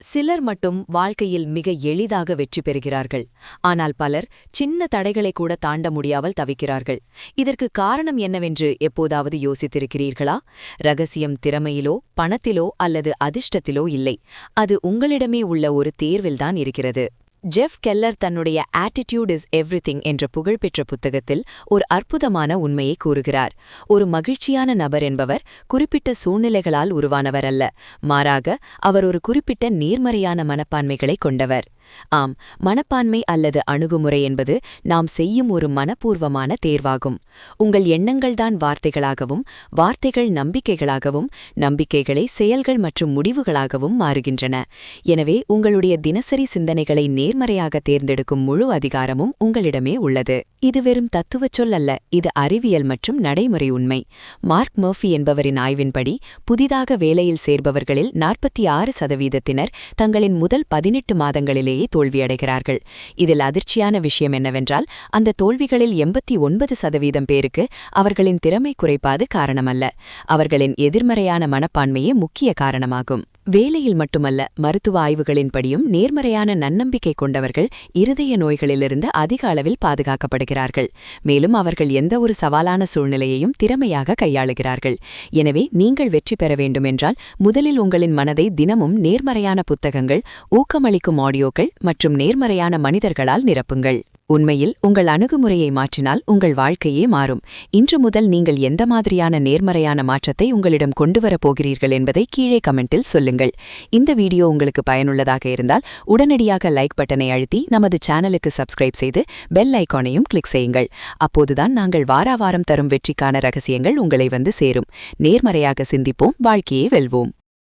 சிலர் மட்டும் வாழ்க்கையில் மிக எளிதாக வெற்றி பெறுகிறார்கள். ஆனால் பலர் சின்ன தடைகளை கூட தாண்ட முடியாமல் தவிக்கிறார்கள். இதற்கு காரணம் என்னவென்று எப்போதாவது யோசித்திருக்கிறீர்களா? ரகசியம் திறமையிலோ, பணத்திலோ அல்லது அதிர்ஷ்டத்திலோ இல்லை. அது உங்களிடமே உள்ள ஒரு தேர்வில்தான் இருக்கிறது. ஜெஃப் கெல்லர் தன்னுடைய ஆட்டிடியூட் இஸ் எவ்ரிதிங் என்ற புகழ்பெற்ற புத்தகத்தில் ஒரு அற்புதமான உண்மையை கூறுகிறார். ஒரு மகிழ்ச்சியான நபர் என்பவர் குறிப்பிட்ட சூழ்நிலைகளால் உருவானவர் அல்ல, மாறாக அவர் ஒரு குறிப்பிட்ட நேர்மறையான மனப்பான்மைகளை கொண்டவர். ஆம், மனப்பான்மை அல்லது அணுகுமுறை என்பது நாம் செய்யும் ஒரு மனப்பூர்வமான தேர்வாகும். உங்கள் எண்ணங்கள்தான் வார்த்தைகளாகவும், வார்த்தைகள் நம்பிக்கைகளாகவும், நம்பிக்கைகளை செயல்கள் மற்றும் முடிவுகளாகவும் மாறுகின்றன. எனவே உங்களுடைய தினசரி சிந்தனைகளை நேர்மறையாக தேர்ந்தெடுக்கும் முழு அதிகாரமும் உங்களிடமே உள்ளது. இது வெறும் தத்துவச் சொல் அல்ல, இது அறிவியல் மற்றும் நடைமுறை உண்மை. மார்க் மர்ஃபி என்பவரின் ஆய்வின்படி புதிதாக வேலையில் சேர்பவர்களில் 46% தங்களின் முதல் 18 மாதங்களிலேயே தோல்வியடைகிறார்கள். இதில் அதிர்ச்சியான விஷயம் என்னவென்றால், அந்த தோல்விகளில் 89% பேருக்கு அவர்களின் திறமை குறைபாடு காரணமல்ல, அவர்களின் எதிர்மறையான மனப்பான்மையே முக்கிய காரணமாகும். வேலையில் மட்டுமல்ல, மருத்துவ ஆய்வுகளின்படியும் நேர்மறையான நன்னம்பிக்கை கொண்டவர்கள் இருதய நோய்களிலிருந்து அதிக அளவில் பாதுகாக்கப்படுகிறார்கள். மேலும் அவர்கள் எந்தவொரு சவாலான சூழ்நிலையையும் திறமையாக கையாளுகிறார்கள். எனவே நீங்கள் வெற்றி பெற வேண்டுமென்றால் முதலில் உங்களின் மனதை தினமும் நேர்மறையான புத்தகங்கள், ஊக்கமளிக்கும் ஆடியோக்கள் மற்றும் நேர்மறையான மனிதர்களால் நிரப்புங்கள். உண்மையில் உங்கள் அணுகுமுறையை மாற்றினால் உங்கள் வாழ்க்கையே மாறும். இன்று முதல் நீங்கள் எந்த மாதிரியான நேர்மறையான மாற்றத்தை உங்களிடம் கொண்டுவரப் போகிறீர்கள் என்பதை கீழே கமெண்டில் சொல்லுங்கள். இந்த வீடியோ உங்களுக்கு பயனுள்ளதாக இருந்தால் உடனடியாக லைக் பட்டனை அழுத்தி நமது சேனலுக்கு சப்ஸ்கிரைப் செய்து பெல் ஐகானையும் கிளிக் செய்யுங்கள். அப்போதுதான் நாங்கள் வாராவாரம் தரும் வெற்றிக்கான ரகசியங்கள் உங்களை வந்து சேரும். நேர்மறையாக சிந்திப்போம், வாழ்க்கையை வெல்வோம்.